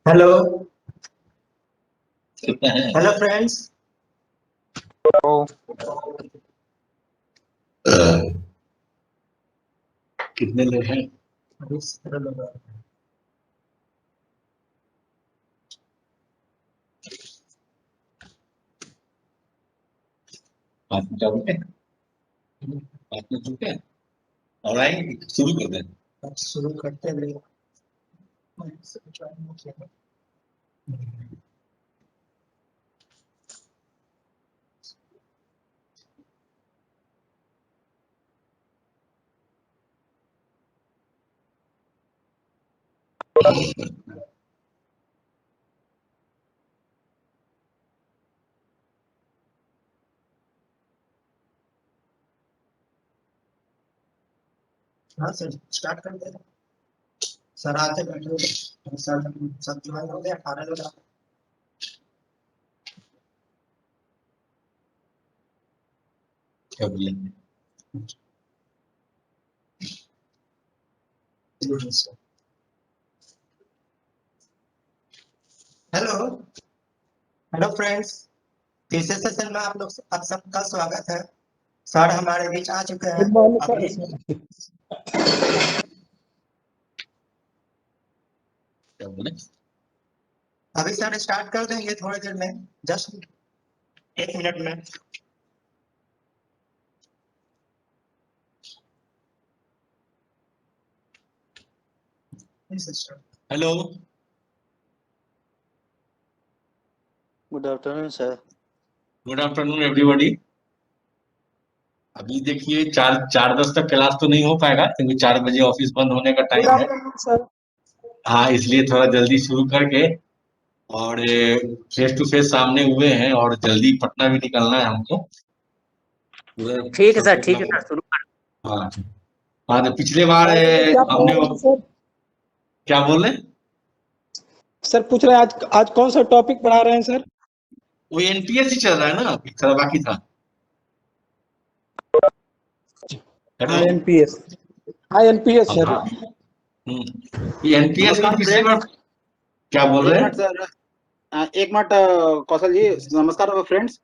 Hello hello friends. कितने लोग हैं? अभी 17 लोग हैं। बात में चालू है? बात में चुके हैं और आएंगे शुरू कर दें। शुरू करते हैं। हाँ सर, स्टार्ट कर दे। सर आते बैठे हुए सर, सब ज्वाइन हो गया 18 लोग। क्या बोले? हेलो हेलो फ्रेंड्स, तीसरे सेशन में आप सबका स्वागत है। सर हमारे बीच आ चुके हैं। क्या बोले? अभी सर स्टार्ट कर देंगे थोड़ी देर में, जस्ट 1 मिनट में। Hello, good afternoon sir. Good afternoon everybody. अभी देखिए 4:10 तक क्लास तो नहीं हो पाएगा क्योंकि 4 बजे ऑफिस बंद होने का टाइम है। सर हाँ, इसलिए थोड़ा जल्दी शुरू करके और फेस टू फेस सामने हुए हैं और जल्दी पटना भी निकलना है हमको। ठीक है सर, ठीक है सर, शुरू कर। हाँ हाँ, तो पिछले बार हमने क्या बोले? सर पूछ रहे हैं आज कौन सा टॉपिक पढ़ा रहे हैं सर? वो एनपीएस ही चल रहा है ना, थोड़ा बाकी था। आईएनपीएस आईएनपीएस सर। ये एनपीएस में पिछली बार क्या बोल रहे हैं? सर एक मिनट कौशल जी, नमस्कार friends,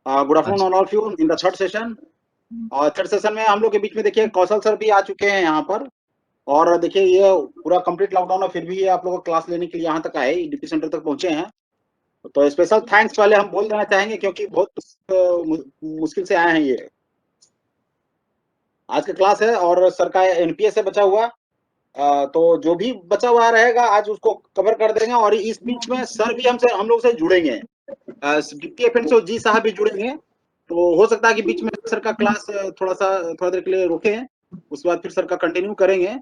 good afternoon all of you in the third session. और थर्ड सेशन में हम लोग के बीच में देखिए कौशल सर भी आ चुके हैं यहाँ पर। और देखिए ये पूरा कंप्लीट लॉकडाउन है, फिर भी ये आप लोगों को क्लास लेने के लिए यहाँ तक आए, डीपी सेंटर तक पहुंचे हैं। तो स्पेशल थैंक्स पहले हम बोल देना चाहेंगे क्योंकि बहुत मुश्किल से आए हैं ये। आज का क्लास है और सर का एनपीएस से बचा हुआ, तो जो भी बचा हुआ रहेगा आज उसको कवर कर देंगे। और इस बीच में सर भी हम लोग से जुड़ेंगे, डिप्टी एफएनओ जी साहब भी जुड़ेंगे। तो हो सकता है कि बीच में सर का क्लास थोड़ा देर के लिए रोके हैं, उसके बाद फिर सर का कंटिन्यू करेंगे।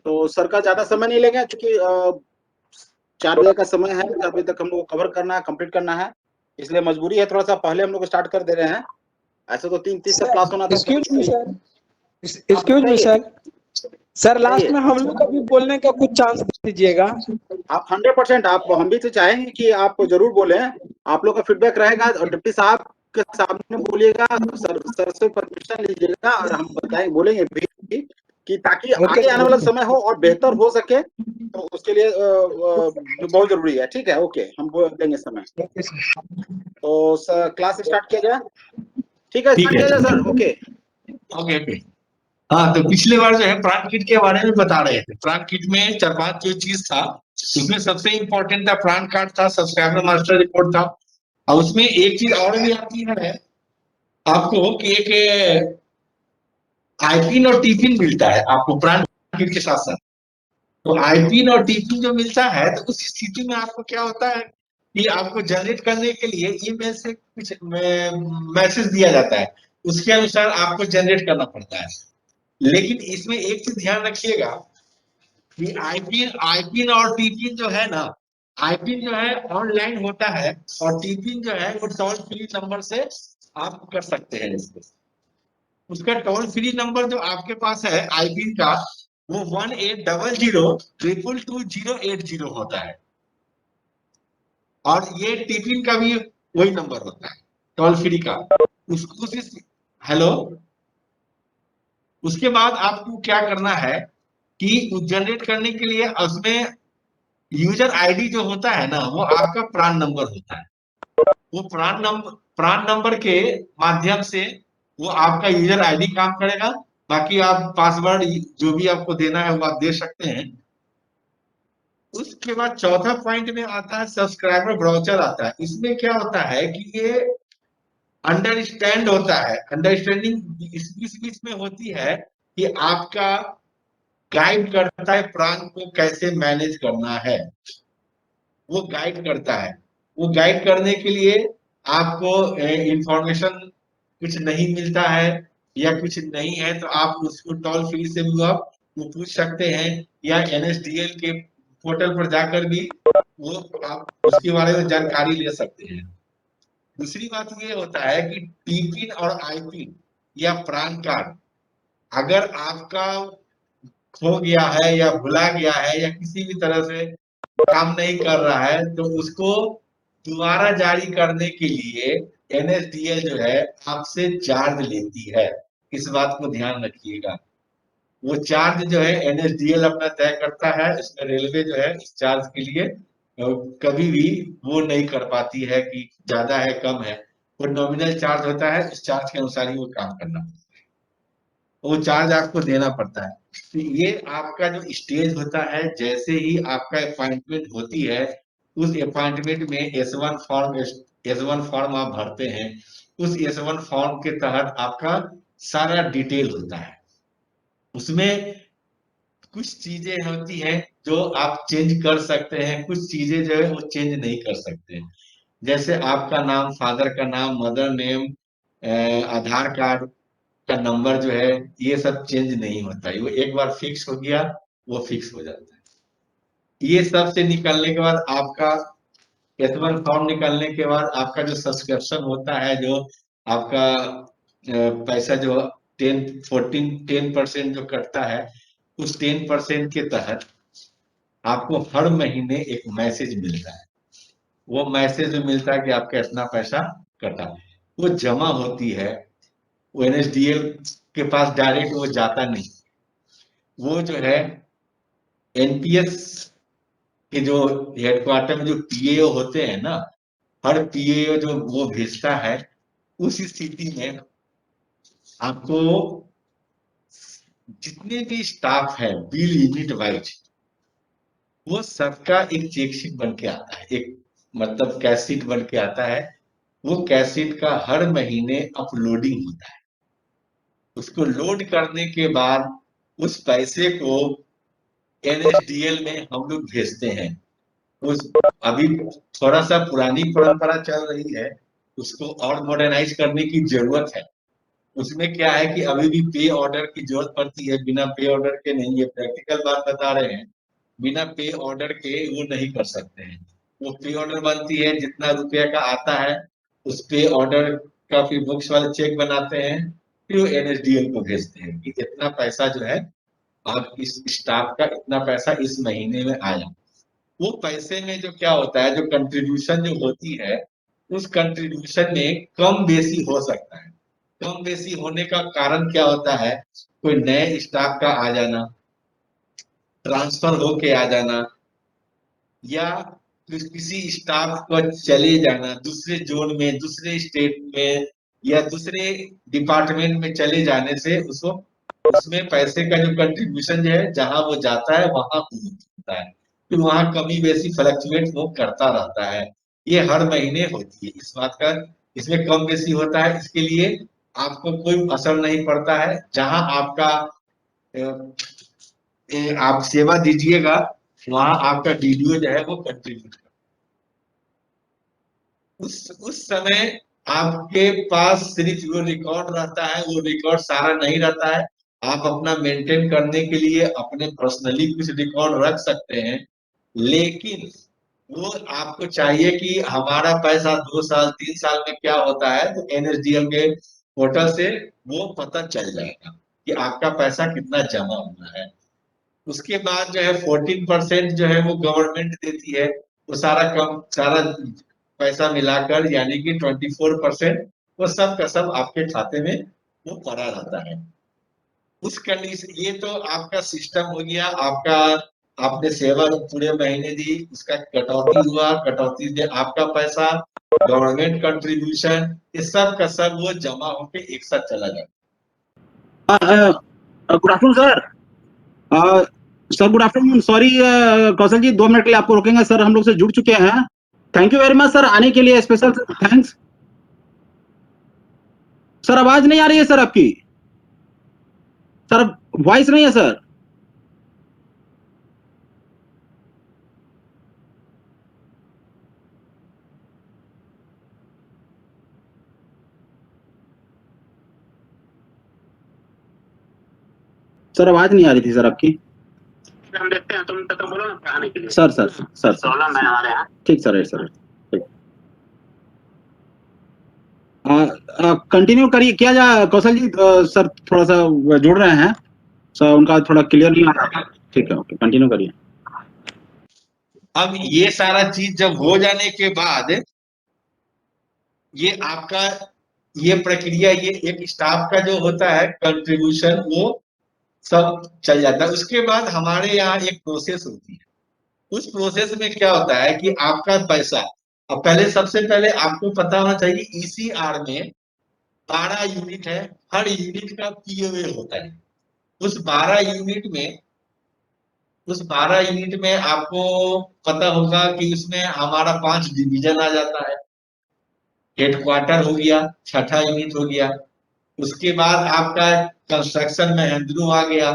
तो सर का ज्यादा समय नहीं लेंगे क्योंकि 4 बजे का समय है, 4 बजे तक हम लोग को कवर करना है, कंप्लीट करना है, इसलिए मजबूरी है थोड़ा सा पहले हम लोग स्टार्ट कर दे रहे हैं। ऐसे तो 3:30 से क्लास होना था। एक्सक्यूज मी सर, लास्ट में हम लोग का भी बोलने का कुछ चांस दीजिएगा। आप 100% आप, हम भी तो चाहेंगे कि आप जरूर बोले, आप लोग का फीडबैक रहेगा और डिप्टी साहब के सामने बोलिएगा, सर से परमिशन लीजिएगा और हम बताएंगे, बोलेंगे भी कि ताकि आगे आने वाला समय हो और बेहतर हो सके, तो उसके लिए बहुत जरूरी है। ठीक है, ओके, हम बोल देंगे समय। तो सर क्लास स्टार्ट किया जाए? ठीक है, स्टार्ट किया जाए सर। Okay okay okay. हाँ, तो पिछले बार जो है प्राण किट के बारे में बता रहे थे। प्राण किट में 4-5 जो चीज था, उसमें सबसे इम्पोर्टेंट था प्राण कार्ड था, सब्सक्राइबर मास्टर रिपोर्ट था, और उसमें एक चीज और भी आती है आपको कि एक आईपिन और टीपिन मिलता है आपको प्राण किट के साथ साथ। तो आईपिन और टीपिन जो मिलता है, तो उस स्थिति में आपको क्या होता है कि आपको जनरेट करने के लिए ईमेल से कुछ मैसेज दिया जाता है, उसके अनुसार आपको जनरेट करना पड़ता है। लेकिन इसमें एक चीज ध्यान रखिएगा कि आईपिन और टीपिन जो है ना, आईपिन जो है ऑनलाइन होता है और टीपिन जो है वो टोल फ्री नंबर से आप कर सकते हैं इसको। उसका टोल फ्री नंबर जो आपके पास है आईपी का, वो 1800 222 080 होता है, और ये टिफिन का भी वही नंबर होता है टोल फ्री का। हेलो, उसके बाद आपको क्या करना है कि जनरेट करने के लिए उसमें यूजर आईडी जो होता है ना, वो आपका प्रान नंबर होता है। वो प्रान नंबर के माध्यम से वो आपका यूजर आईडी काम करेगा। बाकी आप पासवर्ड जो भी आपको देना है वो आप दे सकते हैं। उसके बाद चौथा पॉइंट में आता है सब्सक्राइबर ब्राउचर आता है। इसमें क्या होता है कि ये अंडरस्टैंड होता है, अंडरस्टैंडिंग इस बीच में होती है कि आपका गाइड करता है प्राण को कैसे मैनेज करना है, वो गाइड करता है। वो गाइड करने के लिए आपको इंफॉर्मेशन कुछ नहीं मिलता है या कुछ नहीं है तो आप उसको टोल फ्री से भी आप वो पूछ सकते हैं, या एनएसडीएल के पोर्टल पर जाकर भी वो आप उसके बारे में जानकारी ले सकते हैं। दूसरी बात ये होता है कि टीपिन और आईपिन या प्रान कार्ड अगर आपका खो गया है या भुला गया है या किसी भी तरह से काम नहीं कर रहा है, तो उसको दोबारा जारी करने के लिए एनएसडीएल जो है आपसे चार्ज लेती है। इस बात को ध्यान रखिएगा। वो चार्ज जो है एनएसडीएल अपना तय करता है। इसमें रेलवे जो है इस चार्ज के लिए कभी भी वो नहीं कर पाती है कि ज्यादा है कम है। वो नॉमिनल चार्ज होता है, इस चार्ज के अनुसार ही वो काम करना, वो चार्ज आपको देना पड़ता है। तो ये आपका जो स्टेज होता है, जैसे ही आपका अपॉइंटमेंट होती है, उस अपॉइंटमेंट में एस वन फॉर्म आप भरते हैं। उस एस वन फॉर्म के तहत आपका सारा डिटेल होता है। उसमें कुछ चीजें होती हैं जो आप चेंज कर सकते हैं, कुछ चीजें जो है वो चेंज नहीं कर सकते। जैसे आपका नाम, फादर का नाम, मदर नेम, आधार कार्ड का नंबर जो है, ये सब चेंज नहीं होता है। वो एक बार फिक्स हो गया, वो फिक्स हो जाता है। ये सब से निकलने के बाद आपका एस वन फॉर्म निकलने के बाद आपका जो सब्सक्रिप्शन होता है, जो आपका पैसा जो 10% जो कटता है, उस 10% के तहत आपको हर महीने एक मैसेज मिलता है। वो मैसेज जो मिलता है कि आपका इतना पैसा कटा, वो जमा होती है। वो एनएसडीएल के पास डायरेक्ट वो जाता नहीं, वो जो है एनपीएस के जो हेडक्वार्टर में जो पीएओ होते हैं ना, हर पीएओ जो वो भेजता है। उस स्थिति में आपको जितने भी स्टाफ है बिल यूनिट वाइज, वो सबका एक चेकशीट बन के आता है, एक मतलब कैशशीट बन के आता है। वो कैशशीट का हर महीने अपलोडिंग होता है। उसको लोड करने के बाद उस पैसे को एनएसडीएल में हम लोग भेजते हैं। उस अभी थोड़ा सा पुरानी परंपरा चल रही है, उसको और मॉडर्नाइज करने की जरूरत है। उसमें क्या है कि अभी भी पे ऑर्डर की जरूरत पड़ती है, बिना पे ऑर्डर के नहीं। ये प्रैक्टिकल बात बता रहे हैं, बिना पे ऑर्डर के वो नहीं कर सकते हैं। वो पे ऑर्डर बनती है, जितना रुपया का आता है उस पे ऑर्डर का फिर बुक्स वाले चेक बनाते हैं, फिर वो एनएसडीएल को भेजते हैं कि इतना पैसा जो है आप इस स्टाफ का इतना पैसा इस महीने में आया। वो पैसे में जो क्या होता है, जो कंट्रीब्यूशन जो होती है, उस कंट्रीब्यूशन में कम बेसी हो सकता है। कम बेसी होने का कारण क्या होता है, कोई नए स्टाफ का आ जाना, ट्रांसफर होके आ जाना, या किसी स्टाफ को चले जाना दूसरे जोन में, दूसरे स्टेट में, या दूसरे डिपार्टमेंट में चले जाने से उसको उसमें पैसे का जो कंट्रीब्यूशन जो है, जहां वो जाता है वहां होता है। फिर वहां कमी बेसी फ्लक्चुएट वो करता रहता है। ये हर महीने होती है इस बात का, इसमें कम बेसी होता है। इसके लिए आपको कोई असर नहीं पड़ता है। जहां आपका आप सेवा दीजिएगा, वहां आपका डीडीओ जो है वो कंट्रीब्यूट उस समय आपके पास सिर्फ वो रिकॉर्ड रहता है। वो रिकॉर्ड सारा नहीं रहता है। आप अपना मेंटेन करने के लिए अपने पर्सनली कुछ रिकॉर्ड रख सकते हैं, लेकिन वो आपको चाहिए कि हमारा पैसा 2 साल 3 साल में क्या होता है, तो एनएसडीएल के पोर्टल से वो पता चल जाएगा कि आपका पैसा कितना जमा हुआ है। उसके बाद जो है 14% जो है वो गवर्नमेंट देती है, वो सारा पैसा मिलाकर यानी कि 24% वो सब का सब आपके खाते में वो पड़ा रहता है। उस कंडीशन, ये तो आपका सिस्टम हो गया, आपका आपने सेवा पूरे महीने दी, उसका कटौती हुआ, कटौती से आपका पैसा, गवर्नमेंट कंट्रीब्यूशन, ये सब का सब वो जमा होके एक साथ चला जाता good afternoon sir. Sir good afternoon. Sorry Kaushal ji, 2 minute के लिए आपको रोकेंगे सर, हम लोग से जुड़ चुके हैं। Thank you very much sir आने के लिए, स्पेशल थैंक्स। सर आवाज नहीं आ रही है सर आपकी, सर वॉइस नहीं है सर। सर आवाज नहीं आ रही थी सर आपकी। हम देखते हैं, तुम तो बोलो ना पढ़ाने के लिए। सर सर सर प्रॉब्लम है हमारे यहाँ। ठीक सर, है सर। कंटिन्यू करिए, क्या जा कौशल जी, सर थोड़ा सा जुड़ रहे हैं सर, उनका थोड़ा क्लियर नहीं आ रहा। ठीक है, ओके, कंटिन्यू करिए। अब ये सारा चीज जब हो जाने के बाद ये आपका ये प्रक्रिया, ये एक स्टाफ का जो होता है कंट्रीब्यूशन, वो सब चल जाता है। उसके बाद हमारे यहाँ एक प्रोसेस होती है। उस प्रोसेस में क्या होता है कि आपका पैसा, अब पहले सबसे पहले आपको पता होना चाहिए ईसीआर में 12 यूनिट है, हर यूनिट का पीओए होता है। उस 12 यूनिट में आपको पता होगा कि उसमें हमारा 5 डिवीजन आ जाता है। हेडक्वार्टर हो गया, छठा यूनिट हो गया। उसके बाद आपका कंस्ट्रक्शन में हेंद्रू आ गया।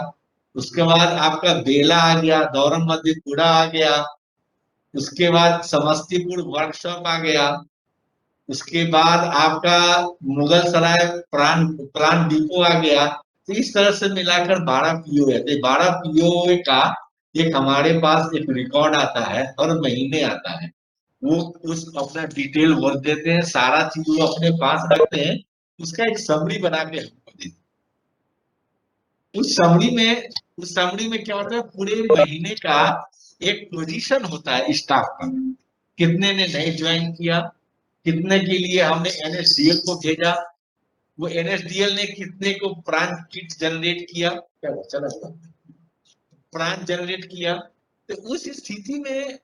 उसके बाद आपका बेला आ गया, दौरम मधेपुरा आ गया। उसके बाद समस्तीपुर वर्कशॉप आ गया। उसके बाद आपका मुगल सराय प्राण डिपो आ गया। तो इस तरह से मिलाकर 12 पीओ है। 12 पीओ का एक हमारे पास एक रिकॉर्ड आता है, हर महीने आता है। वो उस अपना डिटेल भर देते हैं, सारा चीज वो अपने पास रखते हैं। उसका एक समरी बना के हमको देते हैं। उस समरी में क्या होता है, पूरे महीने का एक पोजीशन होता है स्टाफ का, कितने ने नहीं ज्वाइन किया, कितने के लिए हमने एनएसडीएल को भेजा, वो एनएसडीएल ने कितने को प्राण किट जनरेट किया, क्या चला प्राण जनरेट किया। तो उस स्थिति में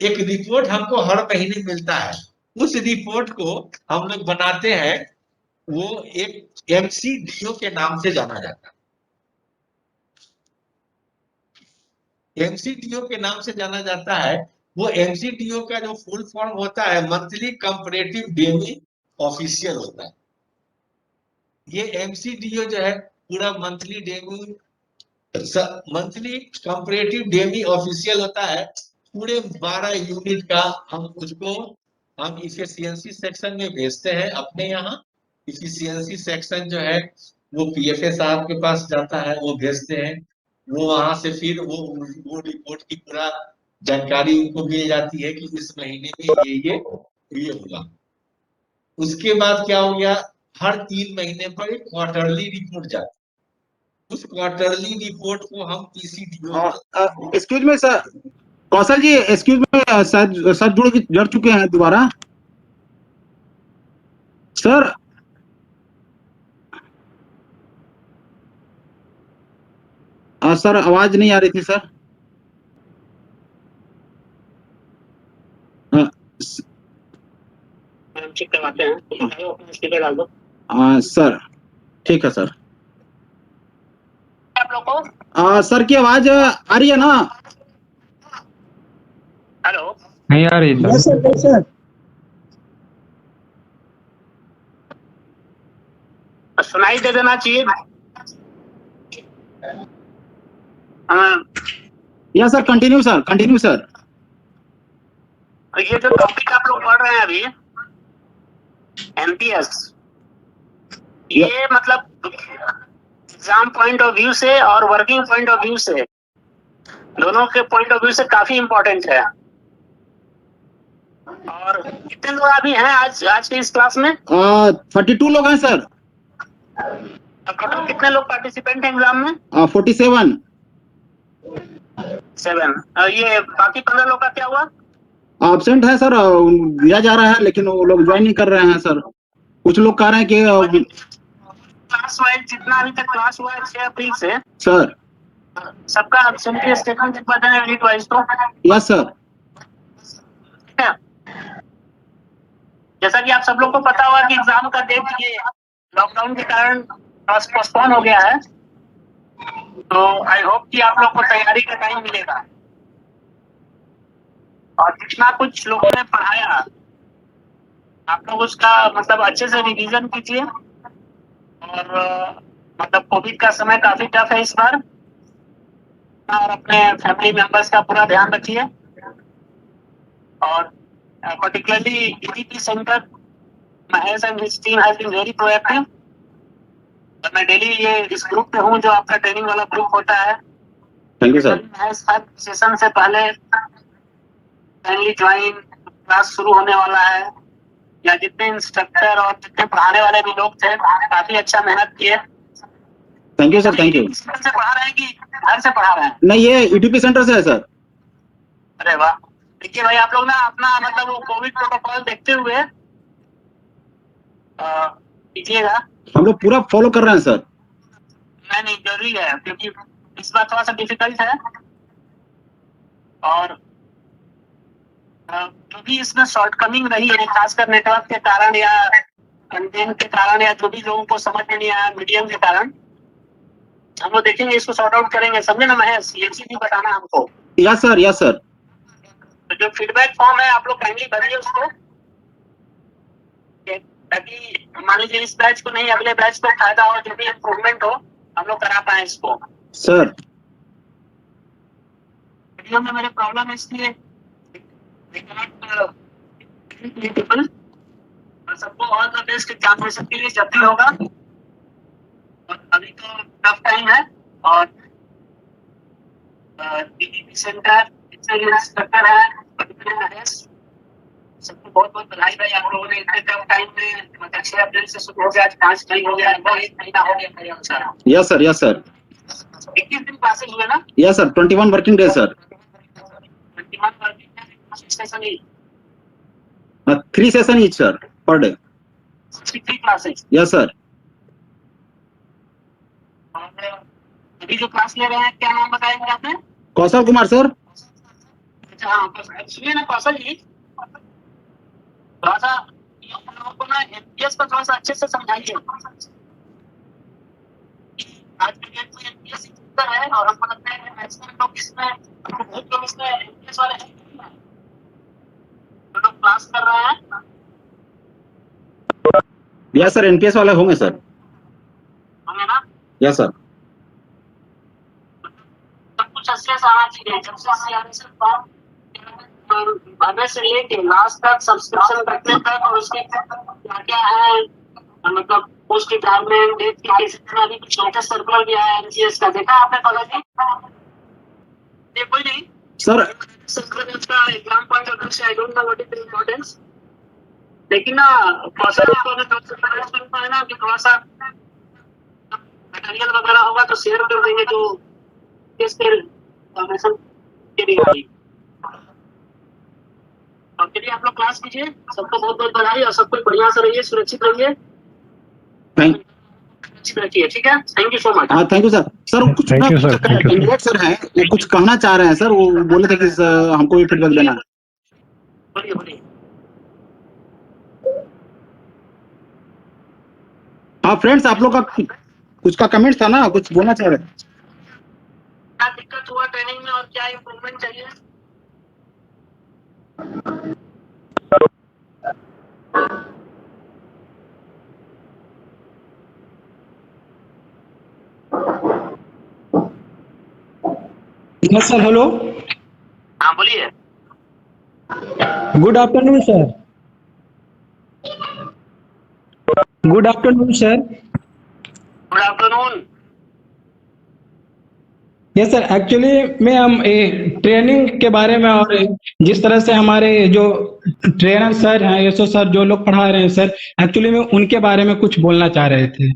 एक रिपोर्ट हमको हर महीने मिलता है। उस रिपोर्ट को हम लोग बनाते हैं, वो एक एमसीडीओ के नाम से जाना जाता है। एमसीडीओ के नाम से जाना जाता है। वो एमसीडीओ का जो फुल फॉर्म होता है, मंथली कंपैरेटिव डेली ऑफिशियल होता है। ये एमसीडीओ जो है पूरा मंथली कंपैरेटिव डेली ऑफिशियल होता है। पूरे 12 यूनिट का हम इफिशियंसी सेक्शन में भेजते हैं अपने यहाँ। इफिशियंसी सेक्शन जो है वो पीएफए साहब के पास जाता है, वो भेजते हैं। वो वहां से फिर वो रिपोर्ट की पूरा जानकारी उनको मिल जाती है कि इस महीने में ये होगा। उसके बाद क्या हो गया, हर 3 महीने पर एक क्वार्टरली रिपोर्ट जाती है। उस क्वार्टरली रिपोर्ट को हम पीसीडीओ, एक्सक्यूज मी सर, कौशल जी एक्सक्यूज मी, सर जुड़ चुके हैं दोबारा सर। सर आवाज नहीं आ रही थी सर। चेक करवाते हैं, स्पीकर डाल दो। सर ठीक है सर। आप लोग को सर की आवाज आ रही है ना? हेलो, नहीं आ रही सर। सुनाई दे देना चाहिए। या सर कंटिन्यू सर। ये जो टॉपिक आप लोग पढ़ रहे हैं अभी, एमपीएस, ये मतलब एग्जाम पॉइंट ऑफ व्यू से और वर्किंग पॉइंट ऑफ व्यू से, दोनों के पॉइंट ऑफ व्यू से काफी इंपॉर्टेंट है। और कितने लोग अभी हैं आज के इस क्लास में? 32 लोग हैं सर। टोटल कितने लोग पार्टिसिपेंट हैं एग्जाम में? 47। 7। ये बाकी 15 लोग का क्या हुआ? एब्सेंट है सर, दिया जा रहा है लेकिन वो लोग ज्वाइन नहीं कर रहे हैं सर। कुछ लोग कह रहे हैं कि क्लास वाइज जितना अभी तक क्लास हुआ है 6 अप्रैल से, सर। सबका एब्सेंटी स्टेटमेंट लिखवा देना यूनिट वाइज। तो यस सर। ठीक है, जैसा कि आप सब लोग को पता हुआ कि एग्जाम का डेट ये लॉकडाउन के कारण पोस्टपोन हो गया है, तो आई होप कि आप लोग को तैयारी का टाइम मिलेगा और जितना कुछ लोगों ने पढ़ाया आप लोग उसका मतलब अच्छे से रिवीजन कीजिए। और मतलब कोविड का समय काफी टफ है इस बार, और अपने फैमिली मेंबर्स का पूरा ध्यान रखिए। और particularly EDP Center, Mahesh and his team has been very proactive। और मैं डेली ये इस ग्रुप पे हूँ जो आपका ट्रेनिंग वाला ग्रुप होता है। Thank you sir. Mahesh her session से पहले काइंडली ज्वाइन, क्लास शुरू होने वाला है, या जितने इंस्ट्रक्टर और जितने पढ़ाने वाले भी लोग थे काफी अच्छा मेहनत किए। Thank you sir. Thank you. से पढ़ा रहे हैं कि घर से पढ़ा रहे हैं? नहीं, ये EDP सेंटर से है सर। अरे वाह, देखिए भाई आप लोग ना अपना मतलब वो कोविड प्रोटोकॉल देखते हुए कीजिएगा। हम लोग पूरा फॉलो कर रहे हैं सर। नहीं जरूरी है, क्योंकि इस बार थोड़ा सा डिफिकल्ट है। और जो भी इसमें शॉर्टकमिंग रही है, खासकर नेटवर्क के कारण या कंटेंट के कारण या जो भी लोगों को समझ में नहीं आया मीडियम के कारण, हम लोग देखेंगे, इसको सॉर्ट आउट करेंगे। समझे ना महेश, ये चीज भी बताना हमको। Yes sir. Yes sir. तो जो फीडबैक फॉर्म है आप लोग काइंडली भरिए उसको, ताकि मान लीजिए इस बैच को नहीं अगले बैच को फायदा हो, जो भी इम्प्रूवमेंट हो हम लोग करा पाए इसको। सर वीडियो में मेरे प्रॉब्लम है इसलिए सबको ऑल द बेस्ट एग्जामिनेशन के लिए जब भी होगा। और अभी तो टफ टाइम है, और EDP सेंटर इंस्ट्रक्टर है महेश, सबको बहुत बहुत बधाई भाई। आप लोगों ने इतने टफ टाइम में मतलब 6 अप्रैल से शुरू हो गया, आज 5 मई हो गया, वो 1 महीना हो गया मेरे अनुसार। Yes sir. Yes sir. 21 दिन क्लासेस हुए ना? Yes sir. 21 working day sir. 21 working session ही 3 session each sir per day. 63 classes. Yes sir. और अभी जो क्लास ले रहे हैं क्या नाम बताएंगे आपने? कौशल कुमार सर। अच्छा हाँ, सुनिए ना कौशल जी, थोड़ा सा हम लोगों को ना एमपीएस पर थोड़ा सा अच्छे से समझाइए। आज की डेट में एमपीएस है और हमको लगता है कि मैक्सिमम लोग इसमें बहुत लोग इसमें एमपीएस वाले हैं, तो लोग क्लास कर रहे हैं। Yes sir. NPS वाले होंगे सर। होंगे ना? Yes sir. सब कुछ अच्छे से आना चाहिए। जब से सीआरएसएफ फॉर्म भरने से लेके लास्ट तक सब्सक्रिप्शन रखने तक, और उसके क्या क्या है मतलब पोस्ट रिटायरमेंट डेट के जितना भी कुछ नोटिस सर्कुलर गया है एमसीएस का, देखा आपने कॉलेज में? ये कोई नहीं सर सर्कुलर का एग्जाम पॉइंट ऑफ व्यू से I don't know what is the importance, लेकिन ना कौशल को अगर थोड़ा है ना कि थोड़ा सा मटेरियल वगैरह होगा तो शेयर कर देंगे जो इसके इंफॉर्मेशन के रिगार्डिंग। और चलिए आप लोग क्लास कीजिए। सबको बहुत बहुत बधाई, और सब कुछ बढ़िया से रहिए, सुरक्षित रहिए, सुरक्षित रखिए। ठीक है, थैंक यू सो मच। हाँ थैंक यू सर। सर कुछ कैंडिडेट सर हैं वो कुछ कहना चाह रहे हैं सर, वो बोले थे कि हमको भी फीडबैक देना। बोलिए बोलिए। हाँ फ्रेंड्स, आप लोग का कुछ का कमेंट था ना, कुछ बोलना चाह रहे थे। क्या दिक्कत हुआ ट्रेनिंग में और क्या इम्प्रूवमेंट चाहिए? Yes sir. हेलो, हाँ बोलिए। Good afternoon sir. Good afternoon sir. Good afternoon. Yes sir, actually मैं हम ट्रेनिंग के बारे में और जिस तरह से हमारे जो ट्रेनर सर हैं, यशो सर जो लोग पढ़ा रहे हैं सर, एक्चुअली में उनके बारे में कुछ बोलना चाह रहे थे।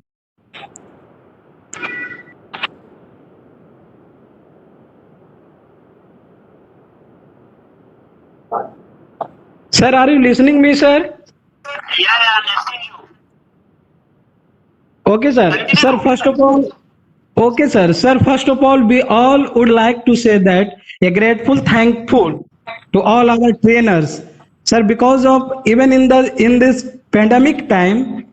Sir, are you listening me, sir? Yeah, listening you. Okay, sir. Sir, first of all, okay, sir. Sir, first of all, we all would like to say that a grateful, thankful to all our trainers, sir, because of even in this pandemic time,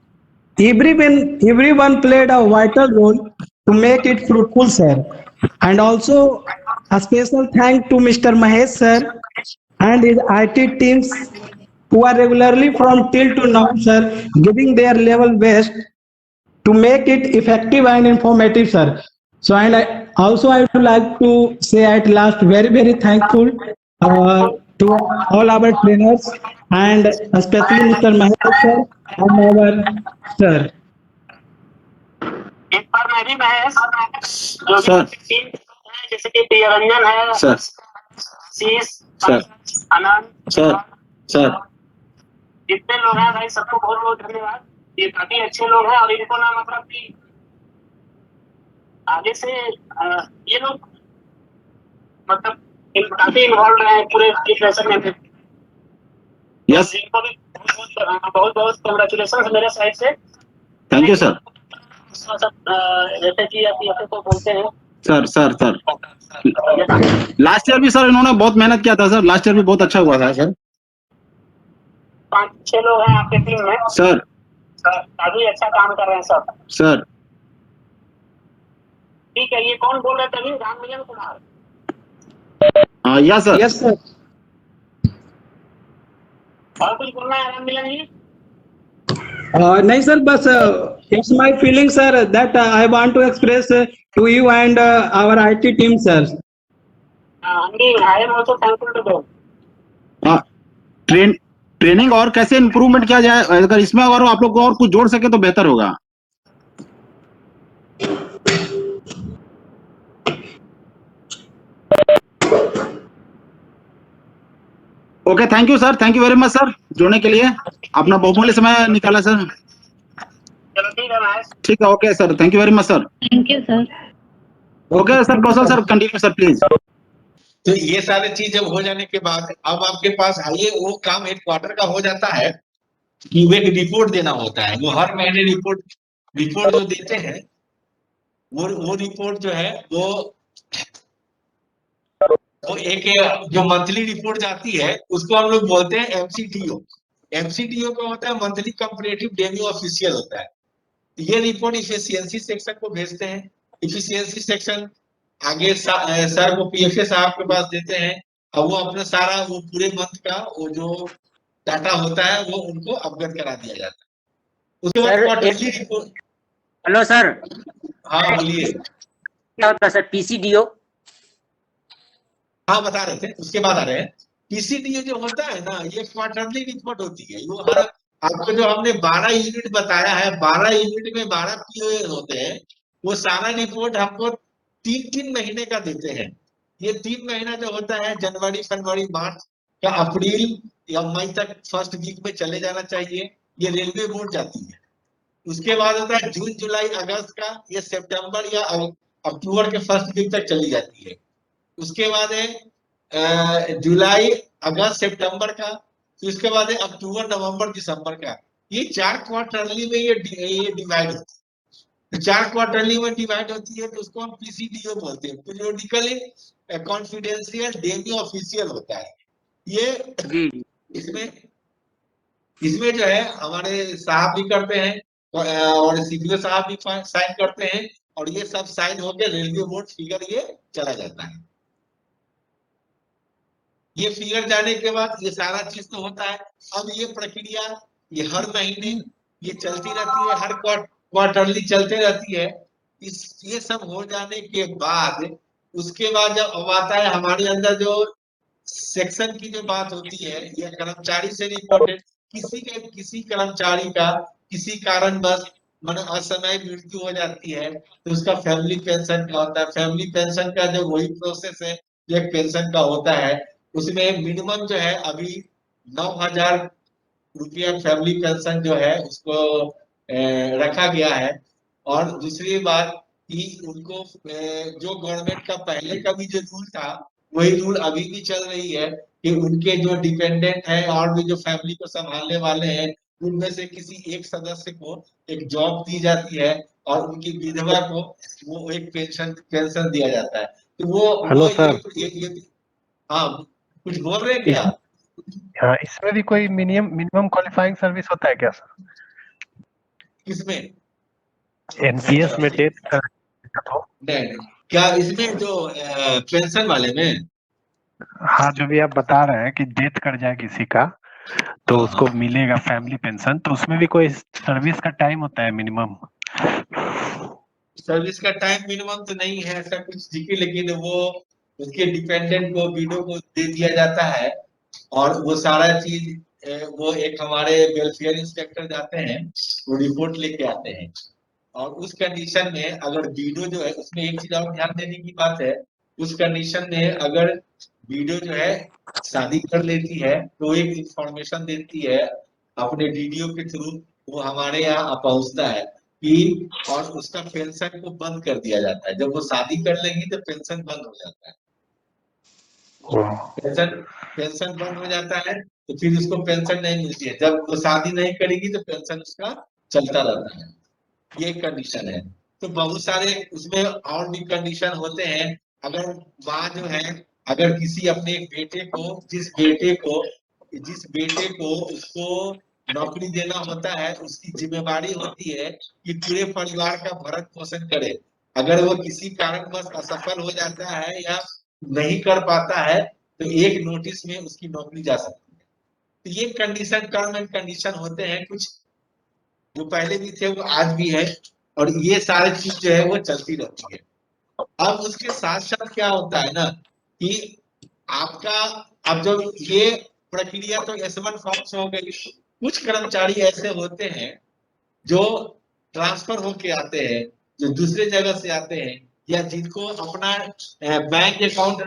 everyone played a vital role to make it fruitful, sir. And also a special thank to Mr. Mahesh, sir, and his IT teams who are regularly from till to now, sir, giving their level best to make it effective and informative, sir. So, and I would like to say at last, very thankful to all our trainers and especially Mr. Mahesh, sir, and our sir. एक बार मैं भी महेश जो sir. भी team है, जैसे कि प्रियरंजन है, sir. शीश, सर। आनंद, सर। सर। जितने लोग हैं भाई सबको बहुत बहुत धन्यवाद। ये काफी अच्छे लोग हैं और इनको ना मतलब कि आगे से ये लोग मतलब काफी इन्वॉल्व रहे हैं पूरे प्रिपरेशन में। यस। इनको भी बहुत बहुत कांग्रेचुलेशन मेरे साइड से। Thank you sir. जैसे कि आप यहाँ को बोलते हैं sir sir sir last year भी सर इन्होंने बहुत मेहनत किया था सर, लास्ट ईयर भी बहुत अच्छा हुआ था सर। 5-6 लोग हैं आपके टीम में सर। काफी अच्छा काम कर रहे हैं सब सर। ठीक है। ये कौन बोल रहे थे अभी? राममिलन कुमार। हाँ यस सर। Yes sir. और कुछ बोलना है राममिलन जी? नहीं सर, बस it's my feeling, sir, that I want to express to you and our IT team, sir. I am also thankful to them. हाँ, ट्रेनिंग और कैसे इम्प्रूवमेंट किया जाए, अगर इसमें अगर आप लोग को और कुछ जोड़ सके तो बेहतर होगा। Okay, thank you sir, thank you very much sir जुड़ने के लिए, अपना बहुमूल्य समय निकाला सर। चलो ठीक है महेश। ठीक है, okay sir, thank you very much sir. Thank you sir. Okay sir, Kaushal sir continue sir please. तो ये सारी चीज जब हो जाने के बाद अब आपके पास आइए वो काम हेडक्वार्टर का हो जाता है कि वो एक रिपोर्ट देना होता है। वो हर महीने रिपोर्ट जो देते हैं वो रिपोर्ट जो है वो एक जो मंथली रिपोर्ट जाती है उसको हम लोग बोलते हैं एमसीटीओ। एमसीटीओ का होता है मंथली कंपैरेटिव डेमो ऑफिशियल होता है। ये रिपोर्ट इफिशियंसी सेक्शन को भेजते हैं। इफिशियंसी सेक्शन आगे सर को पीएफए साहब के पास देते हैं और वो अपना सारा वो पूरे मंथ का वो जो डाटा होता है वो उनको अवगत करा दिया जाता है। उसके बाद क्वार्टरली रिपोर्ट। Hello sir. हाँ बोलिए। क्या होता है सर पीसीडीओ? हाँ बता रहे थे, उसके बाद आ रहे हैं। पीसीडीओ जो होता है ना, ये क्वार्टरली रिपोर्ट होती है। वो हर आपको जो हमने 12 यूनिट बताया है, 12 यूनिट में 12 पीओए होते हैं। वो सारा रिपोर्ट हमको 3-3 महीने का देते हैं। ये 3 महीना जो होता है जनवरी, फरवरी, मार्च या अप्रैल या मई तक फर्स्ट वीक में चले जाना चाहिए। ये रेलवे बोर्ड जाती है। उसके बाद होता है जून, जुलाई, अगस्त का। ये सितंबर या अक्टूबर के फर्स्ट वीक तक चली जाती है। उसके बाद है जुलाई, अगस्त, सितंबर का। फिर उसके बाद है अक्टूबर, नवंबर, दिसंबर का। ये 4 क्वार्टरली में ये डिवाइड होती है। 4 क्वार्टरली में डिवाइड होती है तो उसको हम पीसीडीओ बोलते हैं। पीरियोडिकली कॉन्फिडेंशियल डेमी ऑफिशियल होता है ये। इसमें जो है हमारे साहब भी करते हैं और सीपीओ साहब भी साइन करते हैं और ये सब साइन होकर रेलवे बोर्ड फिगर ये चला जाता है। ये फिगर जाने के बाद ये सारा चीज तो होता है। अब ये प्रक्रिया ये हर महीने ये चलती रहती है, हर क्वार्टरली चलते रहती है। ये सब हो जाने के बाद उसके बाद जब अब आता है हमारे अंदर जो सेक्शन की जो बात होती है, ये कर्मचारी से रिपोर्टेड किसी कर्मचारी का किसी कारणवश माने असमय मृत्यु हो जाती है तो उसका फैमिली पेंशन का होता है। फैमिली पेंशन का जो वही प्रोसेस है जो एक पेंशन का होता है। उसमें मिनिमम जो है अभी 9,000 रुपया फैमिली पेंशन जो है उसको रखा गया है। और दूसरी बात कि उनको जो गवर्नमेंट का पहले का भी जो रूल था वही रूल अभी भी चल रही है कि उनके जो डिपेंडेंट है और भी जो फैमिली को संभालने वाले हैं उनमें से किसी एक सदस्य को एक जॉब दी जाती है और उनकी विधवा को वो एक पेंशन दिया जाता है। तो हेलो वो सर। ये हाँ, कुछ बोल रहे हैं क्या? हाँ, इसमें भी कोई मिनिमम क्वालिफाइंग सर्विस होता है क्या सर? किसमें? एनपीएस में डेथ कर तो नहीं, क्या इसमें जो पेंशन वाले में? हाँ, जो भी आप बता रहे हैं कि डेथ कर जाए किसी का तो हाँ, उसको हाँ। मिलेगा फैमिली पेंशन, तो उसमें भी कोई सर्विस का टाइम होता है मिनिमम? सर्विस का टाइम मिनिमम तो नहीं है ऐसा कुछ दिखे, लेकिन वो उसके डिपेंडेंट को विडो को दे दिया जाता है और वो सारा चीज वो एक हमारे वेलफेयर इंस्पेक्टर जाते हैं, वो रिपोर्ट लेके आते हैं और उस कंडीशन में अगर विडो जो है, उसमें एक चीज और ध्यान देने की बात है, उस कंडीशन में अगर विडो जो है शादी कर लेती है तो एक इंफॉर्मेशन देती है अपने डीडीओ के थ्रू, वो हमारे यहाँ पहुंचता है कि और उसका पेंशन को बंद कर दिया जाता है। जब वो शादी कर लेंगी तो पेंशन बंद हो जाता है। पेंशन पेंशन बंद हो जाता है तो फिर उसको पेंशन नहीं मिलती है। जब वो शादी नहीं करेगी तो पेंशन उसका चलता रहता है। ये कंडीशन है। तो बहुत सारे उसमें और भी कंडीशन होते हैं। अगर माँ जो है, अगर किसी अपने बेटे को जिस बेटे को उसको नौकरी देना होता है, उसकी जिम्मेवारी होती है कि पूरे परिवार का भरण पोषण करे। अगर वो किसी कारणवश असफल हो जाता है या नहीं कर पाता है तो एक नोटिस में उसकी नौकरी जा सकती है। तो ये कंडीशन, टर्म एंड कंडीशन होते हैं कुछ, जो पहले भी थे वो आज भी है और ये सारी चीज जो है वो चलती रहती है। अब उसके साथ साथ क्या होता है ना कि आपका अब जो ये प्रक्रिया तो S1 फॉर्म से हो गई। कुछ कर्मचारी ऐसे होते हैं जो ट्रांसफर होके आते हैं, जो दूसरे जगह से आते हैं, या जिनको अपना बैंक अकाउंट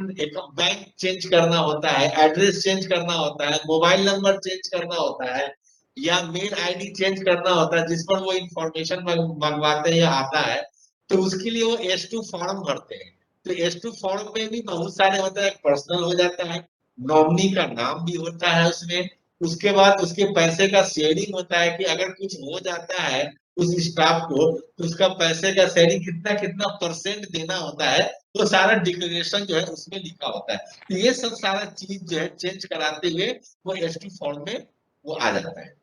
बैंक चेंज करना होता है, एड्रेस चेंज करना होता है, मोबाइल नंबर चेंज करना होता है या मेल आईडी चेंज करना होता है, जिस पर वो इंफॉर्मेशन मंगवाते हैं या आता है, तो उसके लिए वो S2 फॉर्म भरते हैं। तो S2 फॉर्म में भी बहुत सारे होता है, पर्सनल हो जाता है, नॉमिनी का नाम भी होता है उसमें, उसके बाद उसके पैसे का शेयरिंग होता है कि अगर कुछ हो जाता है उस स्टाफ को तो उसका पैसे का शेयरिंग कितना कितना परसेंट देना होता है, वो सारा डिक्लेरेशन जो है उसमें लिखा होता है। तो ये सब सारा चीज जो है चेंज कराते हुए वो S2 फॉर्म में वो आ जाता है।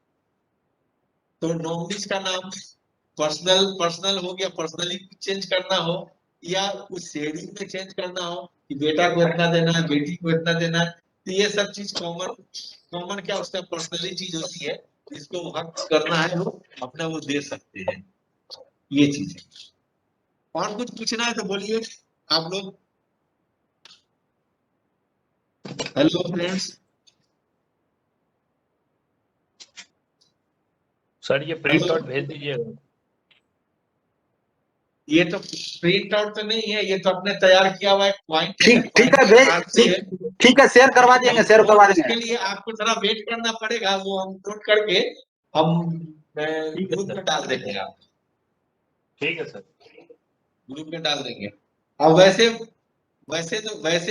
तो नॉमिनीज का नाम पर्सनल हो गया, पर्सनली चेंज करना हो या कुछ शेयरिंग में चेंज करना हो कि बेटा को इतना देना है, बेटी को इतना देना है, तो ये सब चीज कॉमन क्या उसका पर्सनली चीज होती है, जिसको वो हक करना है वो अपना वो दे सकते हैं। ये चीज है। और कुछ पूछना है तो बोलिए आप लोग। Hello friends. सर ये प्रिंट आउट भेज दीजिएगा। ये तो प्रिंट आउट तो नहीं है, ये तो अपने तैयार किया हुआ एक पॉइंट है। ठीक है भेज, ठीक है शेयर करवा देंगे, शेयर करवा देंगे। उसके लिए आपको थोड़ा वेट करना पड़ेगा, वो हम नोट करके हम ग्रुप में डाल देंगे। आप ठीक है सर। ग्रुप में डाल देंगे। अब वैसे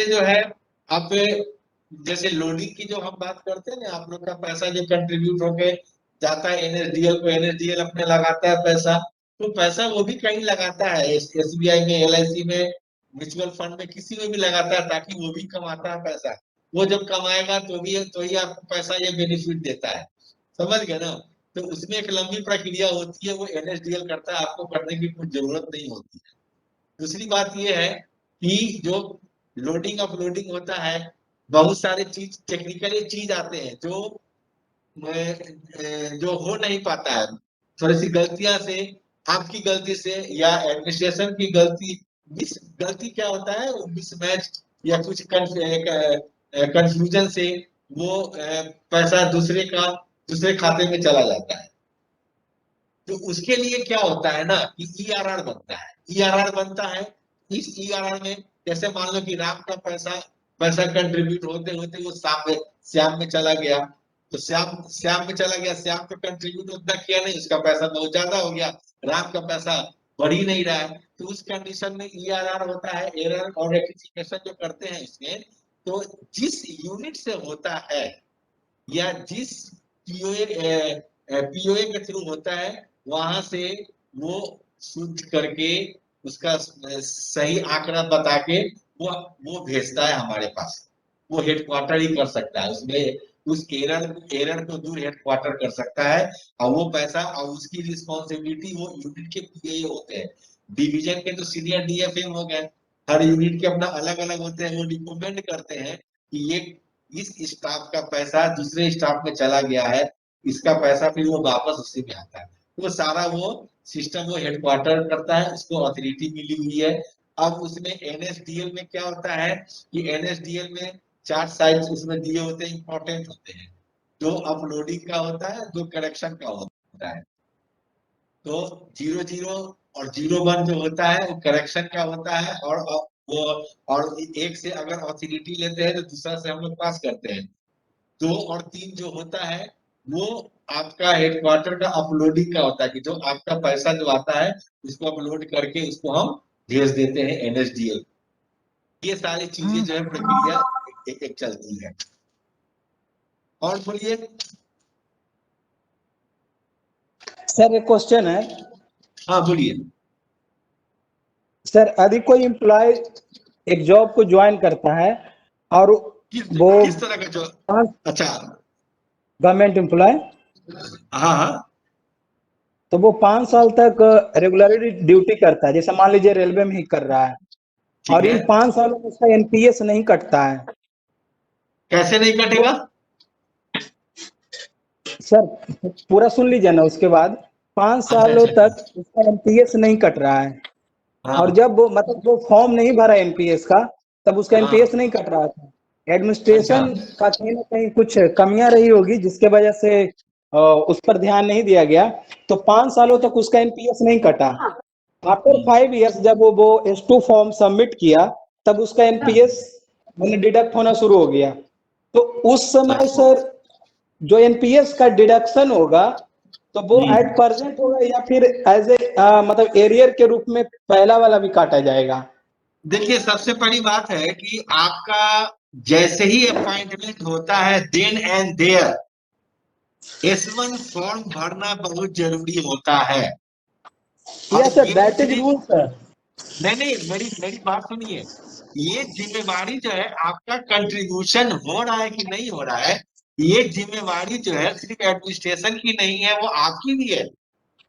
जो है, आप जैसे लोडिंग की जो हम बात करते हैं ना, आप लोग का पैसा जो कंट्रीब्यूट होके जाता है एनएसडीएल को, एनएसडीएल अपने लगाता है पैसा, तो पैसा वो भी कहीं लगाता है, एसबीआई में, एलआईसी में, म्यूचुअल फंड में, किसी में भी लगाता है ताकि वो भी कमाता है पैसा। वो जब कमाएगा तो ही आपको पैसा ये बेनिफिट देता है। समझ गए ना? तो उसमें एक लंबी प्रक्रिया होती है, वो एनएसडीएल करता है, आपको करने की कोई जरूरत नहीं होती है। दूसरी बात ये है कि जो लोडिंग अपलोडिंग होता है, बहुत सारे चीज टेक्निकली चीज आते हैं जो हो नहीं पाता है, थोड़ी सी गलतियां से, आपकी गलती से या एडमिनिस्ट्रेशन की गलती क्या होता है, मिसमैच या कुछ कंफ्यूजन से वो पैसा दूसरे खाते में चला जाता है। तो उसके लिए क्या होता है ना कि ईआरआर बनता है। ईआरआर बनता है, इस ईआरआर में जैसे मान लो कि राम का पैसा कंट्रीब्यूट होते होते वो श्याम में चला गया, तो श्याम में चला गया, श्याम का कंट्रीब्यूट उतना किया नहीं, उसका पैसा बहुत ज्यादा हो गया, राम का पैसा बढ़ ही नहीं रहा है। तो उस कंडीशन में ईआरआर होता है, एरर और रेक्टिफिकेशन जो करते हैं इसमें, तो जिस यूनिट से होता है या जिस पीओए के थ्रू होता है, वहां से वो शुद्ध करके उसका सही आंकड़ा बता के वो भेजता है हमारे पास। वो हेडक्वार्टर ही कर सकता है, उसमें उस एरर को दूर हेडक्वार्टर कर सकता है। और वो पैसा और उसकी रिस्पॉन्सिबिलिटी वो यूनिट के पीए होते हैं। डिवीजन के तो सीनियर डीएफएम हो गए, हर यूनिट के अपना अलग अलग होते हैं। वो रिकमेंड करते हैं कि ये इस स्टाफ का पैसा दूसरे स्टाफ में चला गया है, इसका पैसा फिर वो वापस उसी में आता है। वो सारा वो सिस्टम वो हेडक्वार्टर करता है, उसको अथॉरिटी मिली हुई है। अब उसमें एनएसडीएल में क्या होता है कि एनएसडीएल में 4 साइज उसमें दिए होते हैं, इंपॉर्टेंट होते हैं। 2 अपलोडिंग का होता है, 2 करेक्शन का होता है। तो 00 और 01 जो होता है वो करेक्शन का होता है। और वो और एक से अगर अथॉरिटी लेते हैं तो दूसरा से हम लोग पास करते हैं। 2 और 3 जो होता है वो आपका हेडक्वार्टर का अपलोडिंग का होता है कि जो आपका पैसा जो आता है उसको अपलोड करके उसको हम भेज देते हैं एनएसडीएल। ये सारी चीजें जो है प्रक्रिया एक एक चलती है। और बोलिए। सर एक क्वेश्चन है। हाँ बोलिए। सर यदि कोई एम्प्लॉय एक जॉब को ज्वाइन करता है और वो किस तरह का जो अच्छा गवर्नमेंट एम्प्लॉय, हाँ हाँ तो वो 5 साल तक रेगुलरली ड्यूटी करता है, जैसे मान लीजिए रेलवे में ही कर रहा है, और ठीक इन है। 5 सालों में उसका एनपीएस नहीं कटता है। कैसे नहीं कटेगा? सर पूरा सुन लीजिए ना, उसके बाद 5 अच्छा सालों अच्छा तक उसका एनपीएस नहीं कट रहा है। हाँ और जब वो मतलब वो फॉर्म नहीं भरा एनपीएस का, तब उसका हाँ एनपीएस नहीं कट रहा था। अच्छा एडमिनिस्ट्रेशन का कहीं ना कहीं कुछ कमियां रही होगी, जिसके वजह से उस पर ध्यान नहीं दिया गया। तो 5 सालों तक उसका एनपीएस नहीं कटा। आफ्टर 5 इयर्स जब वो S2 फॉर्म सबमिट किया, तब उसका एनपीएस मैंने डिडक्ट होना शुरू हो गया। तो उस समय सर जो एनपीएस का डिडक्शन होगा, तो वो एट परसेंट होगा या फिर एज ए मतलब एरियर के रूप में पहला वाला भी काटा जाएगा? देखिए सबसे बड़ी बात है कि आपका जैसे ही अपॉइंटमेंट होता है then and there S1 form भरना बहुत जरूरी होता है। और यस सर, ये दैट इज सिर्फ रूल सर। नहीं मेरी मेरी बात सुनिए। ये जिम्मेवारी जो है आपका कंट्रीब्यूशन हो रहा है कि नहीं हो रहा है, ये जिम्मेवारी जो है सिर्फ एडमिनिस्ट्रेशन की नहीं है, वो आपकी भी है।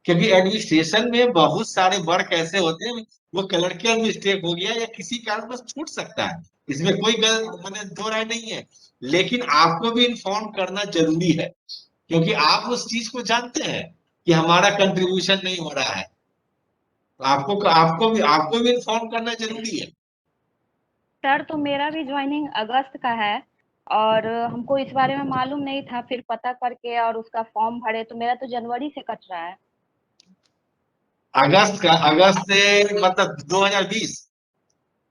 क्योंकि एडमिनिस्ट्रेशन में बहुत सारे वर्क ऐसे होते हैं, वो क्लर्कियल मिस्टेक हो गया या किसी कारण बस छूट सकता है, इसमें कोई मैंने दो राय नहीं है। लेकिन आपको भी इन्फॉर्म करना जरूरी है, क्योंकि आप उस चीज को जानते हैं कि हमारा कंट्रीब्यूशन नहीं हो रहा है। तो आपको भी इन्फॉर्म करना जरूरी है। सर तो मेरा भी ज्वाइनिंग अगस्त का है, और हमको इस बारे में मालूम नहीं था। फिर पता करके और उसका फॉर्म भरे, तो मेरा तो जनवरी से कट रहा है। अगस्त से मतलब 2020?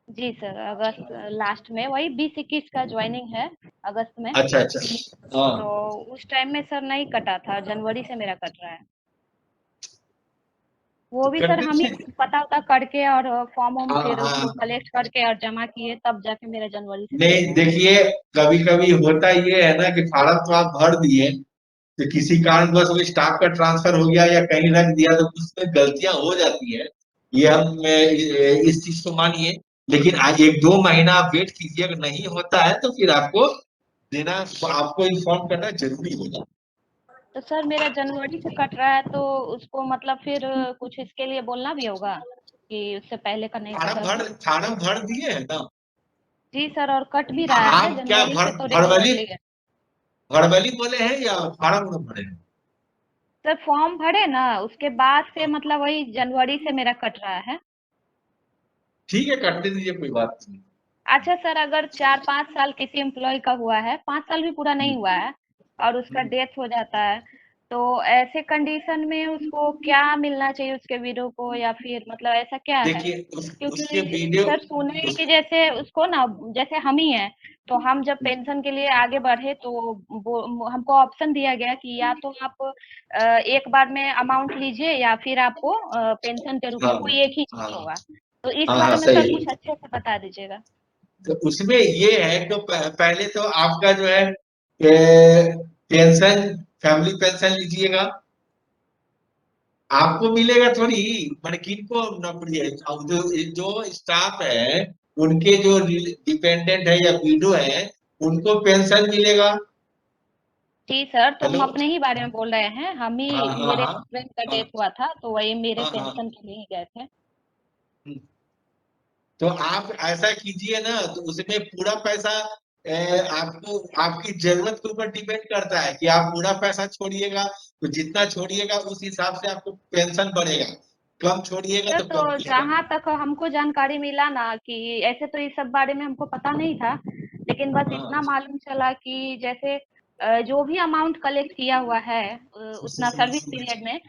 जी सर, अगस्त लास्ट में, वही 20-21 का ज्वाइनिंग है अगस्त में। अच्छा अच्छा हाँ। तो उस टाइम में सर नहीं कटा था, जनवरी से मेरा कट रहा है। वो भी सर करते हम ही थे। पता वता करके और फॉर्म वॉर्म हाँ फिर उसको हाँ कलेक्ट करके और जमा किए, तब जाके मेरा जनवरी से कट नहीं रहा है। देखिए, कभी कभी होता ये है ना कि फार्म तो आप भर दिए, तो किसी कारण बस वो स्टाफ का ट्रांसफर हो गया या कहीं रख दिया, तो उसमें गलतियां हो जाती है। ये हम इस चीज को मानिए। लेकिन आज 1-2 महीना आप वेट कीजिए, अगर नहीं होता है तो फिर आपको देना, आपको इन्फॉर्म करना जरूरी होगा। तो सर मेरा जनवरी से कट रहा है, तो उसको मतलब फिर कुछ इसके लिए बोलना भी होगा कि उससे पहले का नहीं कटा तो? फार्म भर दिए है ना? जी सर, और कट भी रहा है आप क्या जनवरी से तो भरवली रेगुलरली है। भरवली बोले हैं या फार्म भरे हैं? सर फॉर्म भरे ना, उसके बाद से मतलब वही जनवरी से मेरा कट रहा है। ठीक है, कटने दीजिए, कोई बात नहीं। अच्छा सर, अगर 4-5 साल किसी एम्प्लॉय का हुआ है, 5 साल भी पूरा नहीं हुआ है, और उसका डेथ हो जाता है, तो ऐसे कंडीशन में उसको क्या मिलना चाहिए उसके विडो को, या फिर मतलब ऐसा क्या है? देखिए उसके क्योंकि वीडियो सर सुने हैं उस कि जैसे उसको ना, जैसे हम ही हैं, तो हम जब पेंशन के लिए आगे बढ़े तो वो हमको ऑप्शन दिया गया कि या तो आप एक बार में अमाउंट लीजिए, या फिर आपको पेंशन के रूप हाँ में कोई एक ही चीज हाँ होगा। तो इस हाँ बारे हाँ में सर सही कुछ है। अच्छे से बता दीजिएगा। तो उसमें ये है कि पहले तो आपका जो है पेंशन, फैमिली पेंशन लीजिएगा, आपको मिलेगा थोड़ी, मैंने किनको नौकरी है, अब जो स्टाफ है उनके जो डिपेंडेंट है या विडो है उनको पेंशन मिलेगा। जी सर, तो हम हेलो, अपने ही बारे में बोल रहे हैं। हम ही, हाँ हाँ मेरे हाँ फ्रेंड का हाँ डेथ हुआ था तो वही मेरे हाँ हाँ। पेंशन के लिए ही गए थे। तो आप ऐसा कीजिए ना, तो उसमें पूरा पैसा आपको आपकी जरूरत के ऊपर डिपेंड करता है कि आप पूरा पैसा छोड़िएगा तो जितना छोड़िएगा उस हिसाब से आपको पेंशन बढ़ेगा, कम छोड़िएगा सर, तो कम तो मिलेगा। जहाँ तक हमको जानकारी मिला ना कि ऐसे तो इस सब बारे में हमको पता नहीं था, लेकिन बस हाँ इतना मालूम चला कि जैसे जो भी अमाउंट कलेक्ट किया हुआ है उतना सर्विस पीरियड में,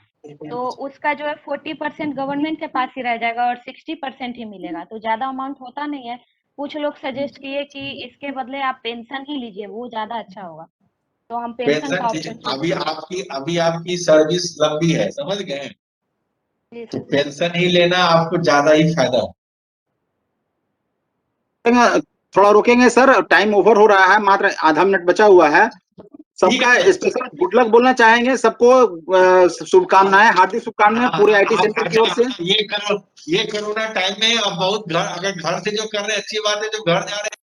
तो उसका जो है 40% गवर्नमेंट के पास ही रह जाएगा और 60% ही मिलेगा, तो ज्यादा अमाउंट होता नहीं है। कुछ लोग सजेस्ट किए कि इसके बदले आप पेंशन ही लीजिए, वो ज्यादा अच्छा होगा, तो हम पेंशन का ऑप्शन चूज अभी आपकी सर्विस लंबी है, समझ गए, जी तो सर। पेंशन ही लेना आपको ज्यादा ही फायदा है। थोड़ा रोकेंगे सर, टाइम ओवर हो रहा है, मात्र आधा मिनट बचा हुआ है। ठीक सबका है, स्पेशल गुड लक बोलना चाहेंगे सबको, शुभकामनाएं, हार्दिक शुभकामनाएं पूरे आईटी सेंटर की ओर से। ये कोरोना टाइम में अब बहुत घर, अगर घर से जो कर रहे हैं अच्छी बात है, जो घर जा रहे हैं